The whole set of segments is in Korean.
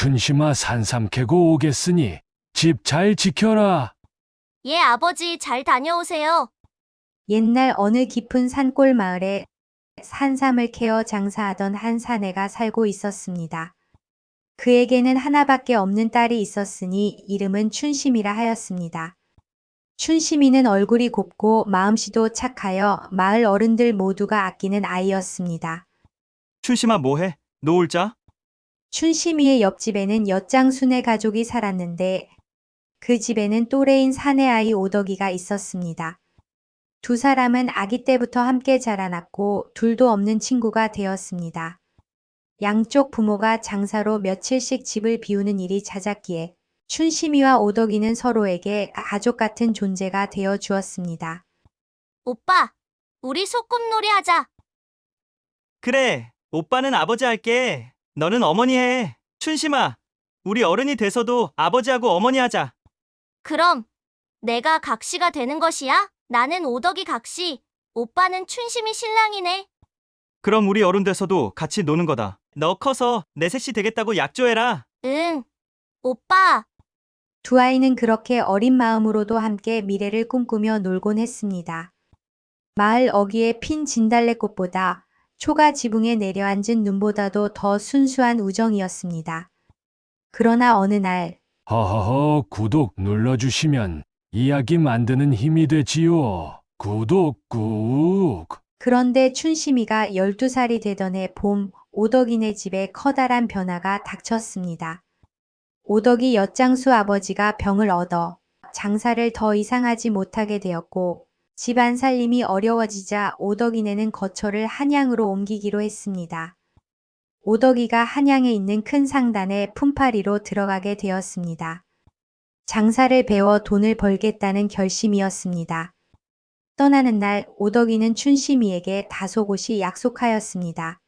춘심아 산삼 캐고 오겠으니 집 잘 지켜라. 예, 아버지 잘 다녀오세요. 옛날 어느 깊은 산골 마을에 산삼을 캐어 장사하던 한 사내가 살고 있었습니다. 그에게는 하나밖에 없는 딸이 있었으니 이름은 춘심이라 하였습니다. 춘심이는 얼굴이 곱고 마음씨도 착하여 마을 어른들 모두가 아끼는 아이였습니다. 춘심아 뭐해? 노을자? 춘심이의 옆집에는 엿장순의 가족이 살았는데 그 집에는 또래인 사내 아이 오덕이가 있었습니다. 두 사람은 아기 때부터 함께 자라났고 둘도 없는 친구가 되었습니다. 양쪽 부모가 장사로 며칠씩 집을 비우는 일이 잦았기에 춘심이와 오덕이는 서로에게 가족 같은 존재가 되어 주었습니다. 오빠, 우리 소꿉놀이 하자. 그래, 오빠는 아버지 할게. 너는 어머니 해. 춘심아, 우리 어른이 돼서도 아버지하고 어머니 하자. 그럼 내가 각시가 되는 것이야? 나는 오덕이 각시, 오빠는 춘심이 신랑이네. 그럼 우리 어른 돼서도 같이 노는 거다. 너 커서 내 셋이 되겠다고 약조해라. 응. 오빠, 두 아이는 그렇게 어린 마음으로도 함께 미래를 꿈꾸며 놀곤 했습니다. 마을 어귀에 핀 진달래꽃보다 초가 지붕에 내려앉은 눈보다도 더 순수한 우정이었습니다. 그러나 어느 날 허허허 구독 눌러주시면 이야기 만드는 힘이 되지요. 구독 꾹. 그런데 춘심이가 12살이 되던 해 봄 오덕이네 집에 커다란 변화가 닥쳤습니다. 오덕이 엿장수 아버지가 병을 얻어 장사를 더 이상 하지 못하게 되었고 집안 살림이 어려워지자 오덕이네는 거처를 한양으로 옮기기로 했습니다. 오덕이가 한양에 있는 큰 상단에 품팔이로 들어가게 되었습니다. 장사를 배워 돈을 벌겠다는 결심이었습니다. 떠나는 날 오덕이는 춘심이에게 다소곳이 약속하였습니다.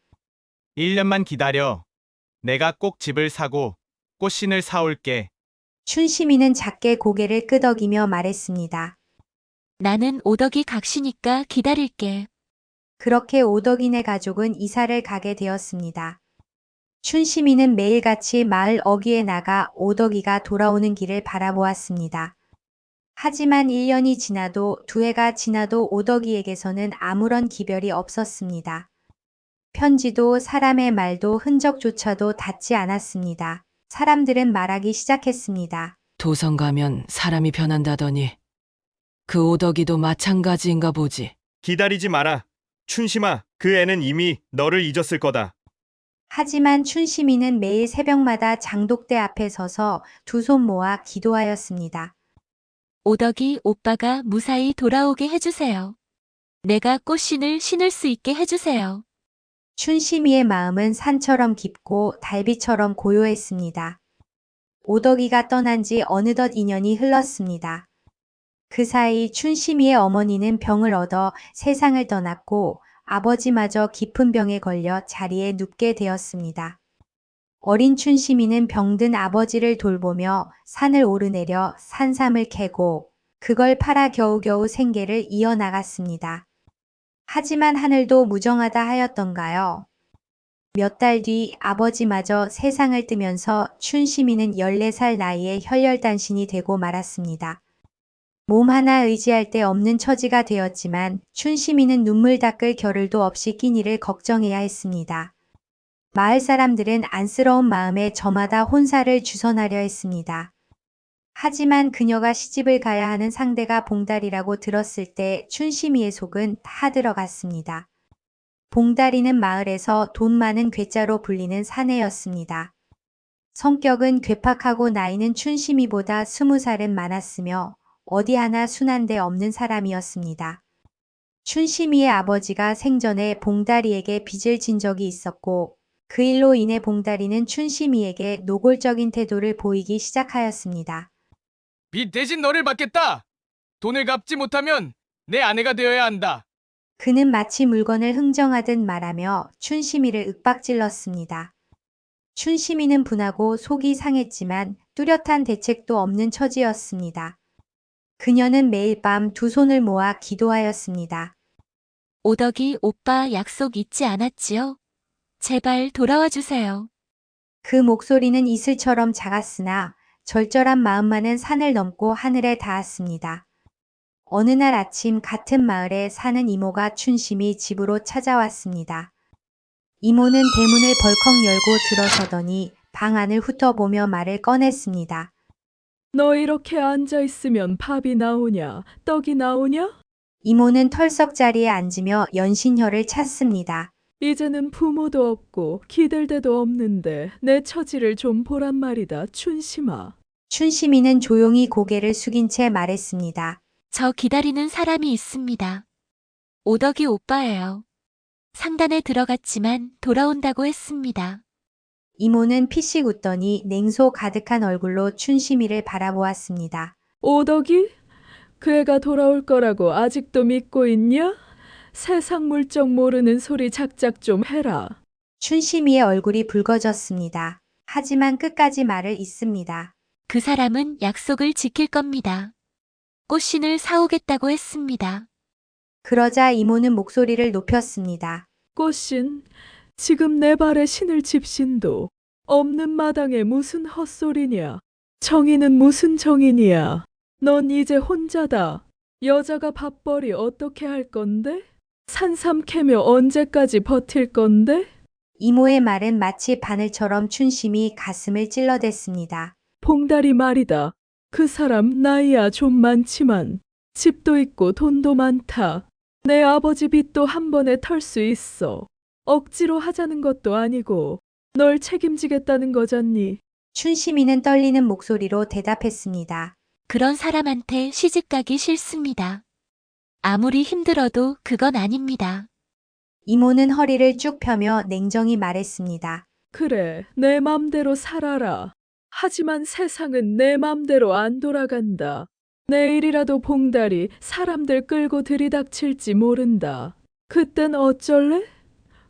1년만 기다려. 내가 꼭 집을 사고 꽃신을 사올게. 춘심이는 작게 고개를 끄덕이며 말했습니다. 나는 오덕이 각시니까 기다릴게. 그렇게 오덕이네 가족은 이사를 가게 되었습니다. 춘심이는 매일같이 마을 어귀에 나가 오덕이가 돌아오는 길을 바라보았습니다. 하지만 1년이 지나도 2해가 지나도 오덕이에게서는 아무런 기별이 없었습니다. 편지도 사람의 말도 흔적조차도 닿지 않았습니다. 사람들은 말하기 시작했습니다. 도성 가면 사람이 변한다더니 그 오덕이도 마찬가지인가 보지. 기다리지 마라. 춘심아, 그 애는 이미 너를 잊었을 거다. 하지만 춘심이는 매일 새벽마다 장독대 앞에 서서 두 손 모아 기도하였습니다. 오덕이 오빠가 무사히 돌아오게 해주세요. 내가 꽃신을 신을 수 있게 해주세요. 춘심이의 마음은 산처럼 깊고 달빛처럼 고요했습니다. 오덕이가 떠난 지 어느덧 2년이 흘렀습니다. 그 사이 춘심이의 어머니는 병을 얻어 세상을 떠났고 아버지마저 깊은 병에 걸려 자리에 눕게 되었습니다. 어린 춘심이는 병든 아버지를 돌보며 산을 오르내려 산삼을 캐고 그걸 팔아 겨우겨우 생계를 이어나갔습니다. 하지만 하늘도 무정하다 하였던가요? 몇 달 뒤 아버지마저 세상을 뜨면서 춘심이는 14살 나이에 혈혈단신이 되고 말았습니다. 몸 하나 의지할 데 없는 처지가 되었지만 춘심이는 눈물 닦을 겨를도 없이 끼니를 걱정해야 했습니다. 마을 사람들은 안쓰러운 마음에 저마다 혼사를 주선하려 했습니다. 하지만 그녀가 시집을 가야 하는 상대가 봉다리라고 들었을 때 춘심이의 속은 타들어갔습니다. 봉다리는 마을에서 돈 많은 괴짜로 불리는 사내였습니다. 성격은 괴팍하고 나이는 춘심이보다 20살은 많았으며 어디 하나 순한 데 없는 사람이었습니다. 춘심이의 아버지가 생전에 봉다리에게 빚을 진 적이 있었고 그 일로 인해 봉다리는 춘심이에게 노골적인 태도를 보이기 시작하였습니다. 빚 대신 너를 받겠다. 돈을 갚지 못하면 내 아내가 되어야 한다. 그는 마치 물건을 흥정하듯 말하며 춘심이를 윽박질렀습니다. 춘심이는 분하고 속이 상했지만 뚜렷한 대책도 없는 처지였습니다. 그녀는 매일 밤 두 손을 모아 기도하였습니다. 오덕이 오빠 약속 잊지 않았지요? 제발 돌아와 주세요. 그 목소리는 이슬처럼 작았으나 절절한 마음만은 산을 넘고 하늘에 닿았습니다. 어느 날 아침 같은 마을에 사는 이모가 춘심이 집으로 찾아왔습니다. 이모는 대문을 벌컥 열고 들어서더니 방 안을 훑어보며 말을 꺼냈습니다. 너 이렇게 앉아 있으면 밥이 나오냐? 떡이 나오냐? 이모는 털썩 자리에 앉으며 연신혀를 찾습니다. 이제는 부모도 없고 기댈 데도 없는데 내 처지를 좀 보란 말이다, 춘심아. 춘심이는 조용히 고개를 숙인 채 말했습니다. 저 기다리는 사람이 있습니다. 오덕이 오빠예요. 상단에 들어갔지만 돌아온다고 했습니다. 이모는 피식 웃더니 냉소 가득한 얼굴로 춘심이를 바라보았습니다. 오덕이? 그 애가 돌아올 거라고 아직도 믿고 있냐? 세상 물정 모르는 소리 작작 좀 해라. 춘심이의 얼굴이 붉어졌습니다. 하지만 끝까지 말을 잇습니다. 그 사람은 약속을 지킬 겁니다. 꽃신을 사오겠다고 했습니다. 그러자 이모는 목소리를 높였습니다. 꽃신, 지금 내 발에 신을 집신도 없는 마당에 무슨 헛소리냐? 정의는 무슨 정인이야? 넌 이제 혼자다. 여자가 밥벌이 어떻게 할 건데? 산삼 캐며 언제까지 버틸 건데? 이모의 말은 마치 바늘처럼 춘심이 가슴을 찔러댔습니다. 봉다리 말이다. 그 사람 나이야 좀 많지만 집도 있고 돈도 많다. 내 아버지 빚도 한 번에 털 수 있어. 억지로 하자는 것도 아니고 널 책임지겠다는 거잖니. 춘심이는 떨리는 목소리로 대답했습니다. 그런 사람한테 시집가기 싫습니다. 아무리 힘들어도 그건 아닙니다. 이모는 허리를 쭉 펴며 냉정히 말했습니다. 그래, 내 맘대로 살아라. 하지만 세상은 내 맘대로 안 돌아간다. 내일이라도 봉다리 사람들 끌고 들이닥칠지 모른다. 그땐 어쩔래?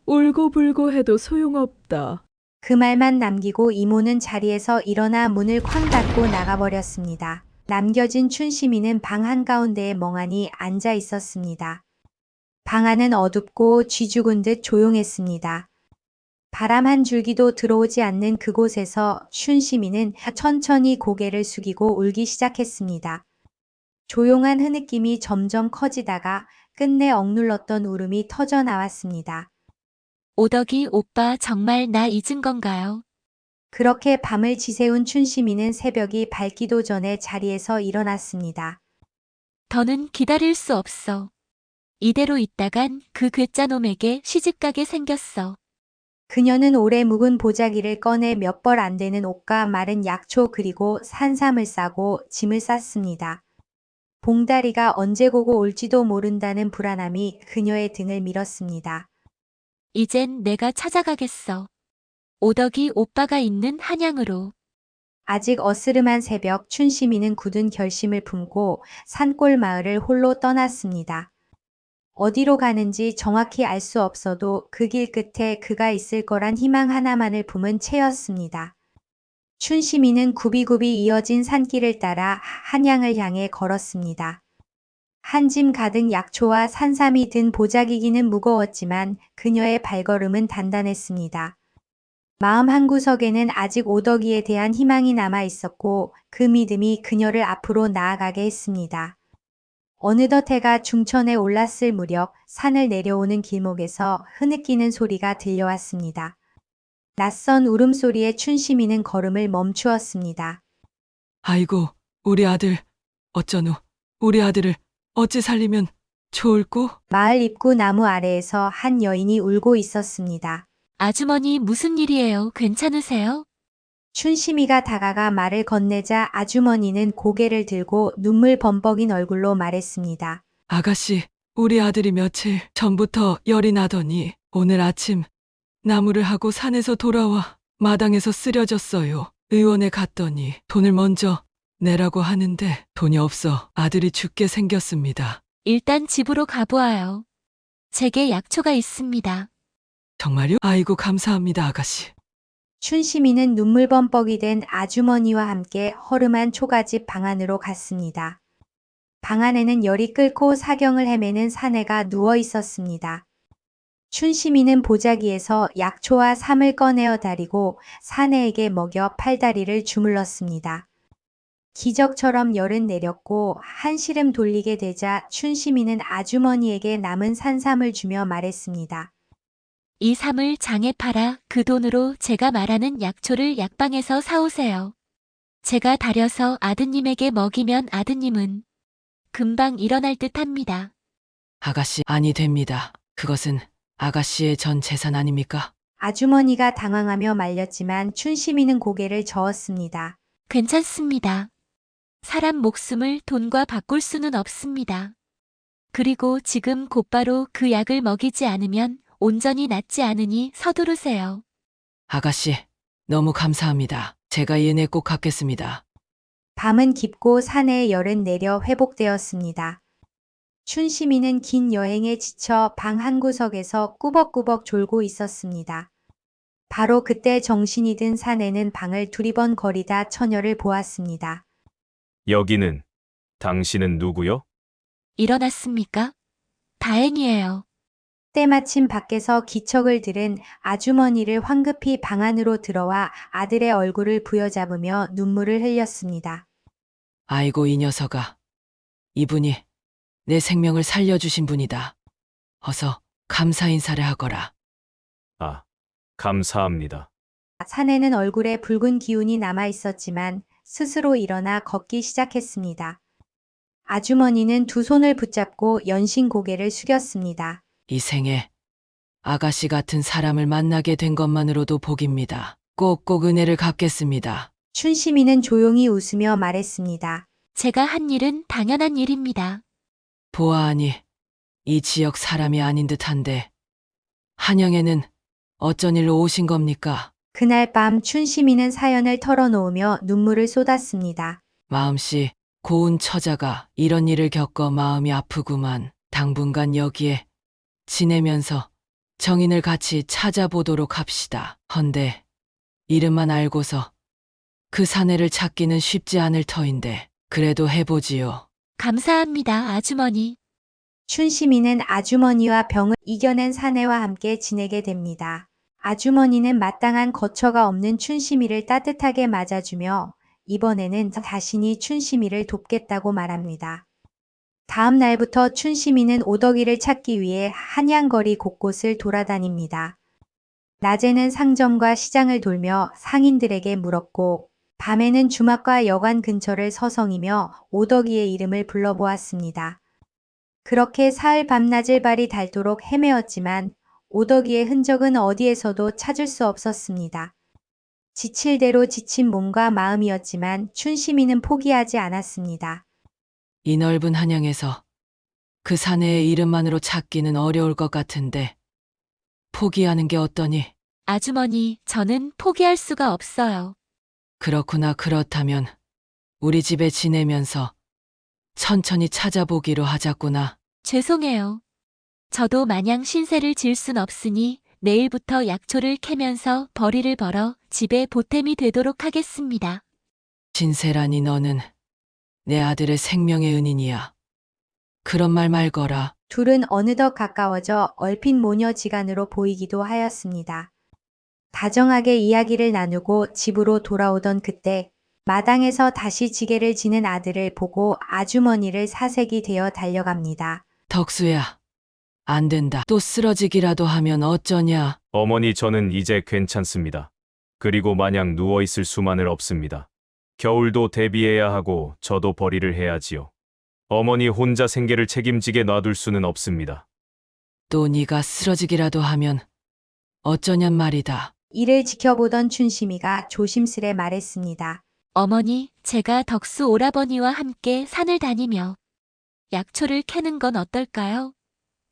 울고불고 해도 소용없다. 그 말만 남기고 이모는 자리에서 일어나 문을 쾅 닫고 나가버렸습니다. 남겨진 춘심이는 방 한가운데에 멍하니 앉아 있었습니다. 방 안은 어둡고 쥐 죽은 듯 조용했습니다. 바람 한 줄기도 들어오지 않는 그곳에서 춘심이는 천천히 고개를 숙이고 울기 시작했습니다. 조용한 흐느낌이 점점 커지다가 끝내 억눌렀던 울음이 터져 나왔습니다. 오덕이 오빠 정말 나 잊은 건가요? 그렇게 밤을 지새운 춘심이는 새벽이 밝기도 전에 자리에서 일어났습니다. 더는 기다릴 수 없어. 이대로 있다간 그 괴짜놈에게 시집가게 생겼어. 그녀는 오래 묵은 보자기를 꺼내 몇 벌 안 되는 옷과 마른 약초 그리고 산삼을 싸고 짐을 쌌습니다. 봉다리가 언제 고고 올지도 모른다는 불안함이 그녀의 등을 밀었습니다. 이젠 내가 찾아가겠어. 오덕이 오빠가 있는 한양으로. 아직 어스름한 새벽 춘심이는 굳은 결심을 품고 산골 마을을 홀로 떠났습니다. 어디로 가는지 정확히 알 수 없어도 그 길 끝에 그가 있을 거란 희망 하나만을 품은 채였습니다. 춘심이는 굽이굽이 이어진 산길을 따라 한양을 향해 걸었습니다. 한 짐 가득 약초와 산삼이 든 보자기기는 무거웠지만 그녀의 발걸음은 단단했습니다. 마음 한구석에는 아직 오덕이에 대한 희망이 남아 있었고 그 믿음이 그녀를 앞으로 나아가게 했습니다. 어느덧 해가 중천에 올랐을 무렵 산을 내려오는 길목에서 흐느끼는 소리가 들려왔습니다. 낯선 울음소리에 춘심이는 걸음을 멈추었습니다. 아이고, 우리 아들. 어쩌노. 우리 아들을 어찌 살리면 좋을꼬? 마을 입구 나무 아래에서 한 여인이 울고 있었습니다. 아주머니 무슨 일이에요? 괜찮으세요? 춘심이가 다가가 말을 건네자 아주머니는 고개를 들고 눈물 범벅인 얼굴로 말했습니다. 아가씨, 우리 아들이 며칠 전부터 열이 나더니 오늘 아침 나무를 하고 산에서 돌아와 마당에서 쓰러졌어요. 의원에 갔더니 돈을 먼저 내라고 하는데 돈이 없어 아들이 죽게 생겼습니다. 일단 집으로 가보아요. 제게 약초가 있습니다. 정말요? 아이고 감사합니다 아가씨. 춘심이는 눈물 범벅이 된 아주머니와 함께 허름한 초가집 방 안으로 갔습니다. 방 안에는 열이 끓고 사경을 헤매는 사내가 누워 있었습니다. 춘심이는 보자기에서 약초와 삼을 꺼내어 다리고 사내에게 먹여 팔다리를 주물렀습니다. 기적처럼 열은 내렸고 한시름 돌리게 되자 춘심이는 아주머니에게 남은 산삼을 주며 말했습니다. 이 삼을 장에 팔아 그 돈으로 제가 말하는 약초를 약방에서 사오세요. 제가 다려서 아드님에게 먹이면 아드님은 금방 일어날 듯 합니다. 아가씨, 아니 됩니다. 그것은 아가씨의 전 재산 아닙니까? 아주머니가 당황하며 말렸지만 춘심이는 고개를 저었습니다. 괜찮습니다. 사람 목숨을 돈과 바꿀 수는 없습니다. 그리고 지금 곧바로 그 약을 먹이지 않으면 온전히 낫지 않으니 서두르세요. 아가씨, 너무 감사합니다. 제가 이 은혜 꼭 갚겠습니다. 밤은 깊고 사내의 열은 내려 회복되었습니다. 춘심이는 긴 여행에 지쳐 방 한 구석에서 꾸벅꾸벅 졸고 있었습니다. 바로 그때 정신이 든 사내는 방을 두리번거리다 처녀를 보았습니다. 여기는 당신은 누구요? 일어났습니까? 다행이에요. 때마침 밖에서 기척을 들은 아주머니를 황급히 방 안으로 들어와 아들의 얼굴을 부여잡으며 눈물을 흘렸습니다. 아이고 이 녀석아. 이분이 내 생명을 살려주신 분이다. 어서 감사 인사를 하거라. 아, 감사합니다. 사내는 얼굴에 붉은 기운이 남아 있었지만 스스로 일어나 걷기 시작했습니다. 아주머니는 두 손을 붙잡고 연신 고개를 숙였습니다. 이 생에 아가씨 같은 사람을 만나게 된 것만으로도 복입니다. 꼭꼭 은혜를 갚겠습니다. 춘심이는 조용히 웃으며 말했습니다. 제가 한 일은 당연한 일입니다. 보아하니 이 지역 사람이 아닌 듯한데 한양에는 어쩐 일로 오신 겁니까? 그날 밤 춘심이는 사연을 털어놓으며 눈물을 쏟았습니다. 마음씨 고운 처자가 이런 일을 겪어 마음이 아프구만. 당분간 여기에 지내면서 정인을 같이 찾아보도록 합시다. 헌데 이름만 알고서 그 사내를 찾기는 쉽지 않을 터인데 그래도 해보지요. 감사합니다, 아주머니. 춘심이는 아주머니와 병을 이겨낸 사내와 함께 지내게 됩니다. 아주머니는 마땅한 거처가 없는 춘심이를 따뜻하게 맞아주며 이번에는 자신이 춘심이를 돕겠다고 말합니다. 다음 날부터 춘심이는 오덕이를 찾기 위해 한양거리 곳곳을 돌아다닙니다. 낮에는 상점과 시장을 돌며 상인들에게 물었고 밤에는 주막과 여관 근처를 서성이며 오덕이의 이름을 불러보았습니다. 그렇게 사흘 밤낮을 발이 닳도록 헤매었지만 오덕이의 흔적은 어디에서도 찾을 수 없었습니다. 지칠 대로 지친 몸과 마음이었지만 춘심이는 포기하지 않았습니다. 이 넓은 한양에서 그 사내의 이름만으로 찾기는 어려울 것 같은데 포기하는 게 어떠니? 아주머니, 저는 포기할 수가 없어요. 그렇구나. 그렇다면 우리 집에 지내면서 천천히 찾아보기로 하자꾸나. 죄송해요. 저도 마냥 신세를 질 순 없으니 내일부터 약초를 캐면서 벌이를 벌어 집에 보탬이 되도록 하겠습니다. 신세라니 너는 내 아들의 생명의 은인이야. 그런 말 말거라. 둘은 어느덧 가까워져 얼핏 모녀지간으로 보이기도 하였습니다. 다정하게 이야기를 나누고 집으로 돌아오던 그때 마당에서 다시 지게를 지는 아들을 보고 아주머니를 사색이 되어 달려갑니다. 덕수야, 안 된다. 또 쓰러지기라도 하면 어쩌냐. 어머니, 저는 이제 괜찮습니다. 그리고 마냥 누워있을 수만은 없습니다. 겨울도 대비해야 하고 저도 벌이를 해야지요. 어머니 혼자 생계를 책임지게 놔둘 수는 없습니다. 또 네가 쓰러지기라도 하면 어쩌냔 말이다. 이를 지켜보던 춘심이가 조심스레 말했습니다. 어머니, 제가 덕수 오라버니와 함께 산을 다니며 약초를 캐는 건 어떨까요?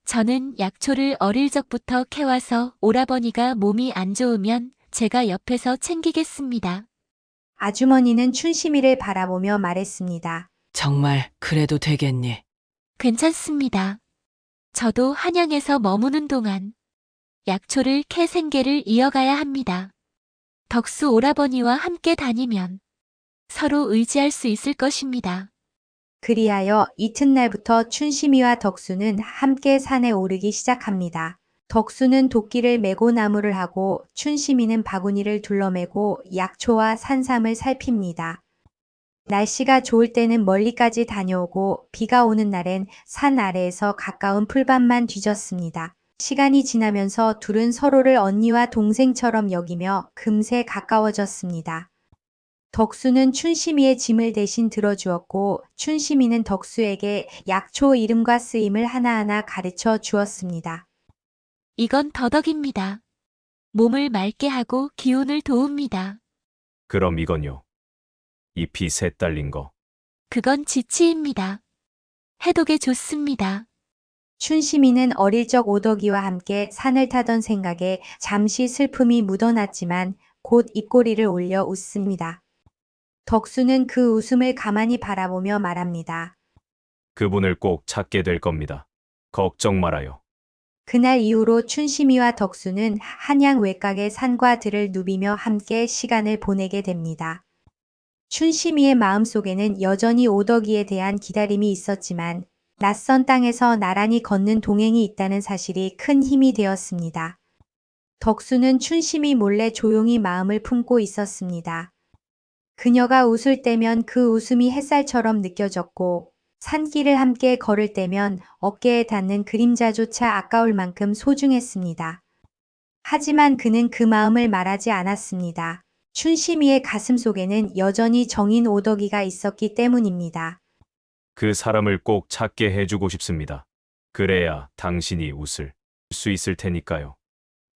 저는 약초를 어릴 적부터 캐와서 오라버니가 몸이 안 좋으면 제가 옆에서 챙기겠습니다. 아주머니는 춘심이를 바라보며 말했습니다. 정말 그래도 되겠니? 괜찮습니다. 저도 한양에서 머무는 동안 약초를 캐 생계를 이어가야 합니다. 덕수 오라버니와 함께 다니면 서로 의지할 수 있을 것입니다. 그리하여 이튿날부터 춘심이와 덕수는 함께 산에 오르기 시작합니다. 덕수는 도끼를 메고 나무를 하고 춘심이는 바구니를 둘러매고 약초와 산삼을 살핍니다. 날씨가 좋을 때는 멀리까지 다녀오고 비가 오는 날엔 산 아래에서 가까운 풀밭만 뒤졌습니다. 시간이 지나면서 둘은 서로를 언니와 동생처럼 여기며 금세 가까워졌습니다. 덕수는 춘심이의 짐을 대신 들어주었고 춘심이는 덕수에게 약초 이름과 쓰임을 하나하나 가르쳐 주었습니다. 이건 더덕입니다. 몸을 맑게 하고 기운을 도웁니다. 그럼 이건요. 잎이 셋 달린 거. 그건 지치입니다. 해독에 좋습니다. 춘심이는 어릴 적 오덕이와 함께 산을 타던 생각에 잠시 슬픔이 묻어났지만 곧 입꼬리를 올려 웃습니다. 덕수는 그 웃음을 가만히 바라보며 말합니다. 그분을 꼭 찾게 될 겁니다. 걱정 말아요. 그날 이후로 춘심이와 덕수는 한양 외곽의 산과 들을 누비며 함께 시간을 보내게 됩니다. 춘심이의 마음속에는 여전히 오덕이에 대한 기다림이 있었지만 낯선 땅에서 나란히 걷는 동행이 있다는 사실이 큰 힘이 되었습니다. 덕수는 춘심이 몰래 조용히 마음을 품고 있었습니다. 그녀가 웃을 때면 그 웃음이 햇살처럼 느껴졌고 산길을 함께 걸을 때면 어깨에 닿는 그림자조차 아까울 만큼 소중했습니다. 하지만 그는 그 마음을 말하지 않았습니다. 춘심이의 가슴 속에는 여전히 정인 오덕이가 있었기 때문입니다. 그 사람을 꼭 찾게 해주고 싶습니다. 그래야 당신이 웃을 수 있을 테니까요.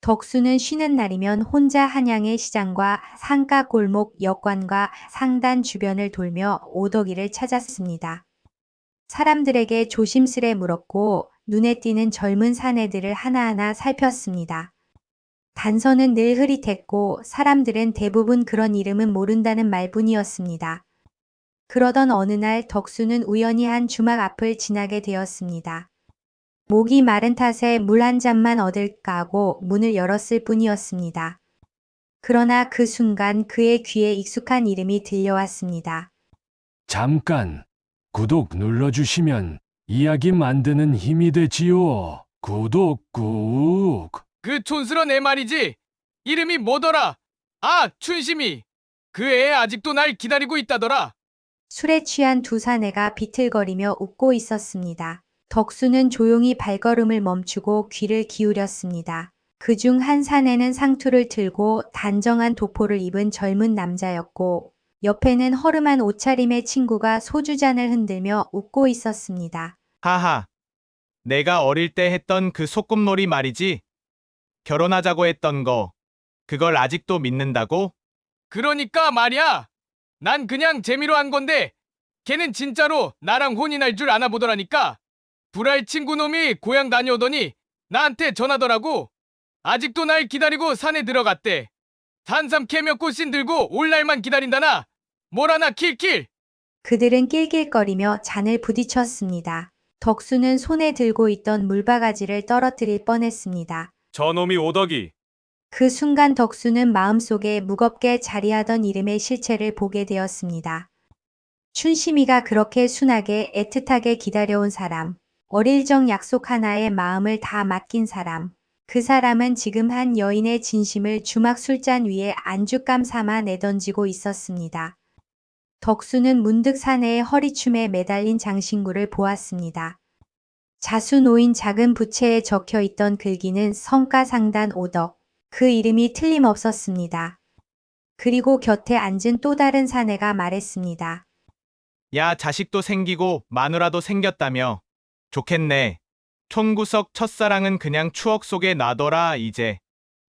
덕수는 쉬는 날이면 혼자 한양의 시장과 상가 골목 역관과 상단 주변을 돌며 오덕이를 찾았습니다. 사람들에게 조심스레 물었고 눈에 띄는 젊은 사내들을 하나하나 살폈습니다. 단서는 늘 흐릿했고 사람들은 대부분 그런 이름은 모른다는 말뿐이었습니다. 그러던 어느 날 덕수는 우연히 한 주막 앞을 지나게 되었습니다. 목이 마른 탓에 물 한 잔만 얻을까 하고 문을 열었을 뿐이었습니다. 그러나 그 순간 그의 귀에 익숙한 이름이 들려왔습니다. 잠깐 구독 눌러주시면 이야기 만드는 힘이 되지요. 구독 꾹. 그 촌스런 애 말이지. 이름이 뭐더라? 아, 춘심이. 그 애 아직도 날 기다리고 있다더라. 술에 취한 두 사내가 비틀거리며 웃고 있었습니다. 덕수는 조용히 발걸음을 멈추고 귀를 기울였습니다. 그중 한 사내는 상투를 틀고 단정한 도포를 입은 젊은 남자였고 옆에는 허름한 옷차림의 친구가 소주잔을 흔들며 웃고 있었습니다. 하하. 내가 어릴 때 했던 그 소꿉놀이 말이지. 결혼하자고 했던 거. 그걸 아직도 믿는다고? 그러니까 말이야. 난 그냥 재미로 한 건데 걔는 진짜로 나랑 혼인할 줄 아나 보더라니까. 불알 친구 놈이 고향 다녀오더니 나한테 전하더라고. 아직도 날 기다리고 산에 들어갔대. 산삼 캐며 꽃신 들고 올 날만 기다린다나. 뭐라나 킬킬. 그들은 낄낄거리며 잔을 부딪혔습니다. 덕수는 손에 들고 있던 물바가지를 떨어뜨릴 뻔했습니다. 저놈이 오덕이. 그 순간 덕수는 마음속에 무겁게 자리하던 이름의 실체를 보게 되었습니다. 춘심이가 그렇게 순하게 애틋하게 기다려온 사람, 어릴 적 약속 하나에 마음을 다 맡긴 사람, 그 사람은 지금 한 여인의 진심을 주막 술잔 위에 안주감 삼아 내던지고 있었습니다. 덕수는 문득 사내의 허리춤에 매달린 장신구를 보았습니다. 자수 놓인 작은 부채에 적혀 있던 글귀는 성가상단 오덕, 그 이름이 틀림없었습니다. 그리고 곁에 앉은 또 다른 사내가 말했습니다. 야, 자식도 생기고 마누라도 생겼다며. 좋겠네. 촌구석 첫사랑은 그냥 추억 속에 놔둬라 이제.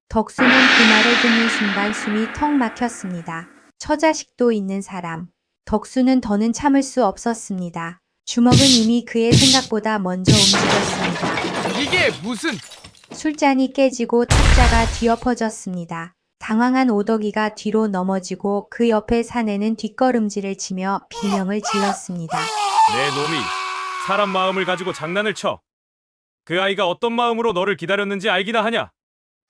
덕수는 그 말을 듣는 순간 숨이 턱 막혔습니다. 처자식도 있는 사람. 덕수는 더는 참을 수 없었습니다. 주먹은 이미 그의 생각보다 먼저 움직였습니다. 이게 무슨... 술잔이 깨지고 탁자가 뒤엎어졌습니다. 당황한 오덕이가 뒤로 넘어지고 그 옆에 사내는 뒷걸음질을 치며 비명을 질렀습니다. 내 놈이 사람 마음을 가지고 장난을 쳐. 그 아이가 어떤 마음으로 너를 기다렸는지 알기나 하냐?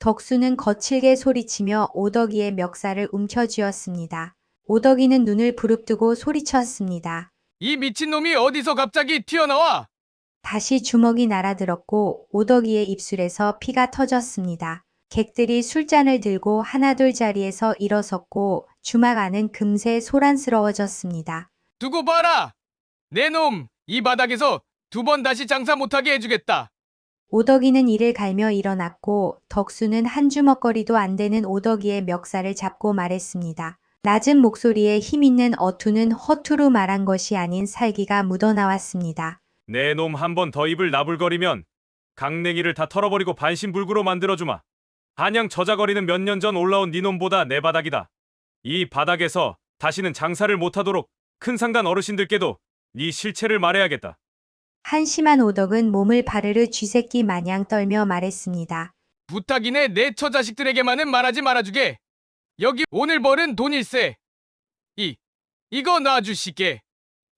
덕수는 거칠게 소리치며 오덕이의 멱살을 움켜쥐었습니다. 오덕이는 눈을 부릅뜨고 소리쳤습니다. 이 미친놈이 어디서 갑자기 튀어나와? 다시 주먹이 날아들었고 오덕이의 입술에서 피가 터졌습니다. 객들이 술잔을 들고 하나둘 자리에서 일어섰고 주막 안은 금세 소란스러워졌습니다. 두고 봐라! 내 놈, 이 바닥에서 2번 다시 장사 못하게 해주겠다. 오덕이는 이를 갈며 일어났고 덕수는 한 주먹거리도 안 되는 오덕이의 멱살을 잡고 말했습니다. 낮은 목소리에 힘있는 어투는 허투루 말한 것이 아닌 살기가 묻어나왔습니다. 내 놈 한 번 더 입을 나불거리면 강냉이를 다 털어버리고 반신불구로 만들어주마. 한양 저자거리는 몇 년 전 올라온 네 놈보다 내 바닥이다. 이 바닥에서 다시는 장사를 못하도록 큰 상간 어르신들께도 네 실체를 말해야겠다. 한심한 오덕은 몸을 바르르 쥐새끼 마냥 떨며 말했습니다. 부탁이네 내 처자식들에게만은 말하지 말아주게. 여기 오늘 벌은 돈일세. 이거 놔주시게.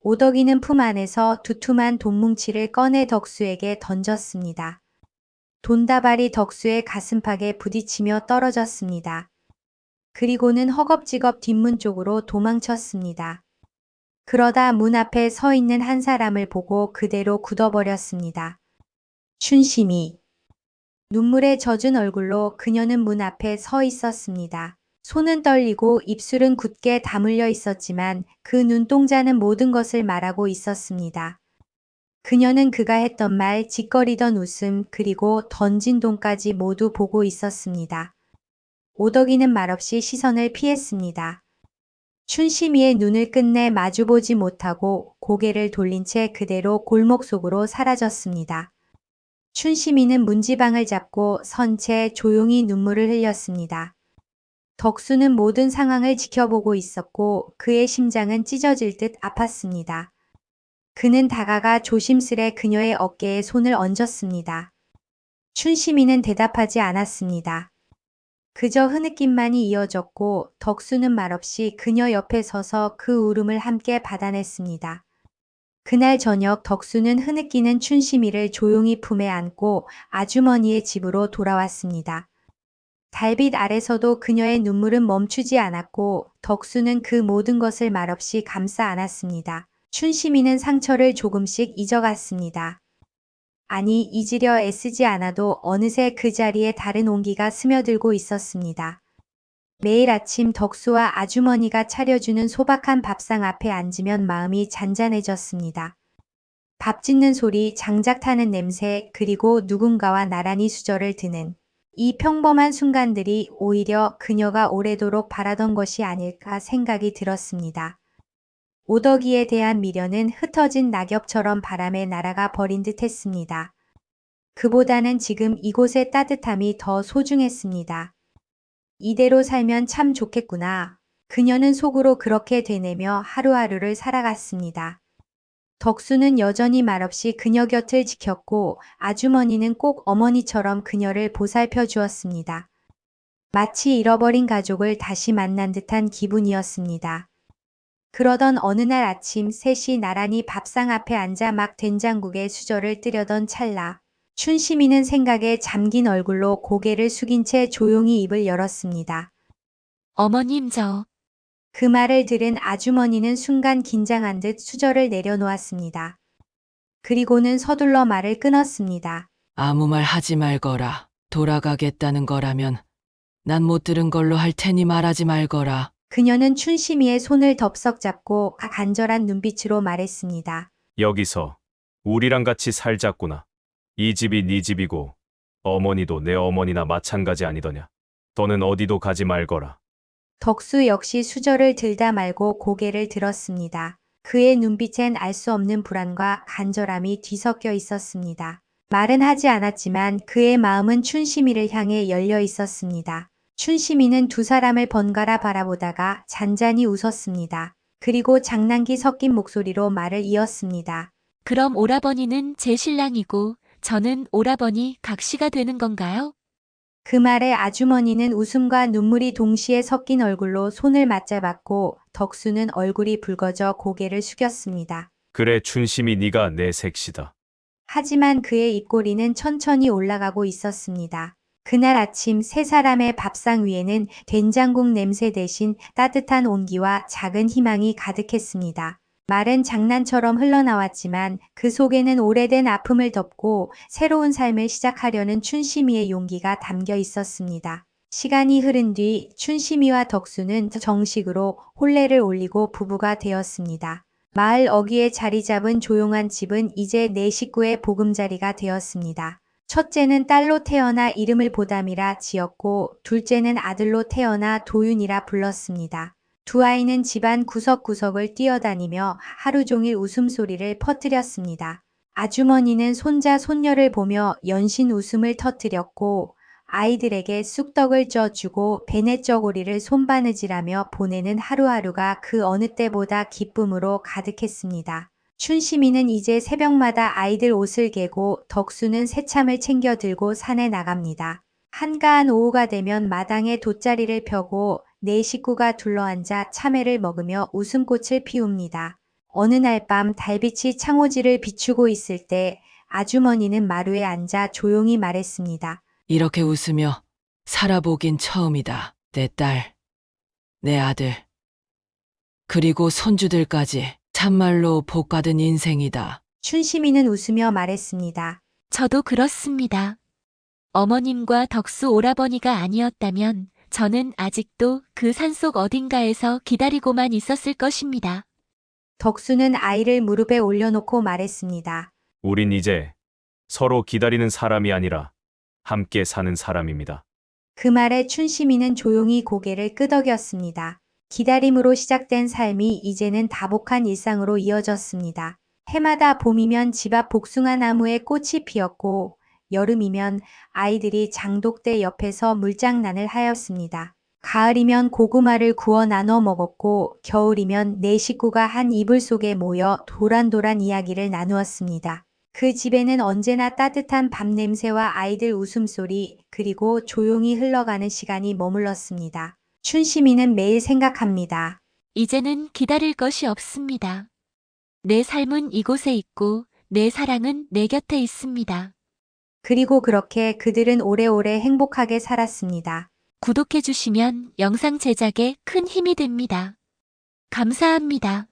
오덕이는 품 안에서 두툼한 돈뭉치를 꺼내 덕수에게 던졌습니다. 돈다발이 덕수의 가슴팍에 부딪히며 떨어졌습니다. 그리고는 허겁지겁 뒷문 쪽으로 도망쳤습니다. 그러다 문 앞에 서 있는 한 사람을 보고 그대로 굳어버렸습니다. 춘심이. 눈물에 젖은 얼굴로 그녀는 문 앞에 서 있었습니다. 손은 떨리고 입술은 굳게 다물려 있었지만 그 눈동자는 모든 것을 말하고 있었습니다. 그녀는 그가 했던 말, 짓거리던 웃음, 그리고 던진 돈까지 모두 보고 있었습니다. 오덕이는 말없이 시선을 피했습니다. 춘심이의 눈을 끝내 마주보지 못하고 고개를 돌린 채 그대로 골목 속으로 사라졌습니다. 춘심이는 문지방을 잡고 선 채 조용히 눈물을 흘렸습니다. 덕수는 모든 상황을 지켜보고 있었고 그의 심장은 찢어질 듯 아팠습니다. 그는 다가가 조심스레 그녀의 어깨에 손을 얹었습니다. 춘심이는 대답하지 않았습니다. 그저 흐느낌만이 이어졌고 덕수는 말없이 그녀 옆에 서서 그 울음을 함께 받아냈습니다. 그날 저녁 덕수는 흐느끼는 춘심이를 조용히 품에 안고 아주머니의 집으로 돌아왔습니다. 달빛 아래서도 그녀의 눈물은 멈추지 않았고 덕수는 그 모든 것을 말없이 감싸 안았습니다. 춘심이는 상처를 조금씩 잊어갔습니다. 아니, 잊으려 애쓰지 않아도 어느새 그 자리에 다른 온기가 스며들고 있었습니다. 매일 아침 덕수와 아주머니가 차려주는 소박한 밥상 앞에 앉으면 마음이 잔잔해졌습니다. 밥 짓는 소리, 장작 타는 냄새, 그리고 누군가와 나란히 수저를 드는 이 평범한 순간들이 오히려 그녀가 오래도록 바라던 것이 아닐까 생각이 들었습니다. 오덕이에 대한 미련은 흩어진 낙엽처럼 바람에 날아가 버린 듯 했습니다. 그보다는 지금 이곳의 따뜻함이 더 소중했습니다. 이대로 살면 참 좋겠구나. 그녀는 속으로 그렇게 되뇌며 하루하루를 살아갔습니다. 덕수는 여전히 말없이 그녀 곁을 지켰고 아주머니는 꼭 어머니처럼 그녀를 보살펴 주었습니다. 마치 잃어버린 가족을 다시 만난 듯한 기분이었습니다. 그러던 어느 날 아침 셋이 나란히 밥상 앞에 앉아 막 된장국에 수저를 뜨려던 찰나 춘심이는 생각에 잠긴 얼굴로 고개를 숙인 채 조용히 입을 열었습니다. 어머님 그 말을 들은 아주머니는 순간 긴장한 듯 수저를 내려놓았습니다. 그리고는 서둘러 말을 끊었습니다. 아무 말 하지 말거라. 돌아가겠다는 거라면 난 못 들은 걸로 할 테니 말하지 말거라. 그녀는 춘심이의 손을 덥석 잡고 간절한 눈빛으로 말했습니다. 여기서 우리랑 같이 살자꾸나. 이 집이 네 집이고 어머니도 내 어머니나 마찬가지 아니더냐. 더는 어디도 가지 말거라. 덕수 역시 수저를 들다 말고 고개를 들었습니다. 그의 눈빛엔 알 수 없는 불안과 간절함이 뒤섞여 있었습니다. 말은 하지 않았지만 그의 마음은 춘심이를 향해 열려 있었습니다. 춘심이는 두 사람을 번갈아 바라보다가 잔잔히 웃었습니다. 그리고 장난기 섞인 목소리로 말을 이었습니다. 그럼 오라버니는 제 신랑이고 저는 오라버니 각시가 되는 건가요? 그 말에 아주머니는 웃음과 눈물이 동시에 섞인 얼굴로 손을 맞잡았고 덕수는 얼굴이 붉어져 고개를 숙였습니다. 그래 춘심이 네가 내 색시다. 하지만 그의 입꼬리는 천천히 올라가고 있었습니다. 그날 아침 세 사람의 밥상 위에는 된장국 냄새 대신 따뜻한 온기와 작은 희망이 가득했습니다. 말은 장난처럼 흘러나왔지만 그 속에는 오래된 아픔을 덮고 새로운 삶을 시작하려는 춘심이의 용기가 담겨 있었습니다. 시간이 흐른 뒤 춘심이와 덕수는 정식으로 혼례를 올리고 부부가 되었습니다. 마을 어귀에 자리 잡은 조용한 집은 이제 네 식구의 보금자리가 되었습니다. 첫째는 딸로 태어나 이름을 보담이라 지었고 둘째는 아들로 태어나 도윤이라 불렀습니다. 두 아이는 집안 구석구석을 뛰어다니며 하루 종일 웃음소리를 퍼뜨렸습니다. 아주머니는 손자 손녀를 보며 연신 웃음을 터뜨렸고 아이들에게 쑥떡을 쪄주고 베네쩌고리를 손바느질하며 보내는 하루하루가 그 어느 때보다 기쁨으로 가득했습니다. 춘심이는 이제 새벽마다 아이들 옷을 개고 덕수는 새참을 챙겨 들고 산에 나갑니다. 한가한 오후가 되면 마당에 돗자리를 펴고 네 식구가 둘러앉아 참외를 먹으며 웃음꽃을 피웁니다. 어느 날 밤 달빛이 창호지를 비추고 있을 때 아주머니는 마루에 앉아 조용히 말했습니다. 이렇게 웃으며 살아보긴 처음이다. 내 딸, 내 아들, 그리고 손주들까지 참말로 복받은 인생이다. 춘심이는 웃으며 말했습니다. 저도 그렇습니다. 어머님과 덕수 오라버니가 아니었다면 저는 아직도 그 산속 어딘가에서 기다리고만 있었을 것입니다. 덕수는 아이를 무릎에 올려놓고 말했습니다. 우린 이제 서로 기다리는 사람이 아니라 함께 사는 사람입니다. 그 말에 춘심이는 조용히 고개를 끄덕였습니다. 기다림으로 시작된 삶이 이제는 다복한 일상으로 이어졌습니다. 해마다 봄이면 집 앞 복숭아 나무에 꽃이 피었고 여름이면 아이들이 장독대 옆에서 물장난을 하였습니다. 가을이면 고구마를 구워 나눠 먹었고 겨울이면 네 식구가 한 이불 속에 모여 도란도란 이야기를 나누었습니다. 그 집에는 언제나 따뜻한 밥 냄새와 아이들 웃음소리 그리고 조용히 흘러가는 시간이 머물렀습니다. 춘심이는 매일 생각합니다. 이제는 기다릴 것이 없습니다. 내 삶은 이곳에 있고 내 사랑은 내 곁에 있습니다. 그리고 그렇게 그들은 오래오래 행복하게 살았습니다. 구독해 주시면 영상 제작에 큰 힘이 됩니다. 감사합니다.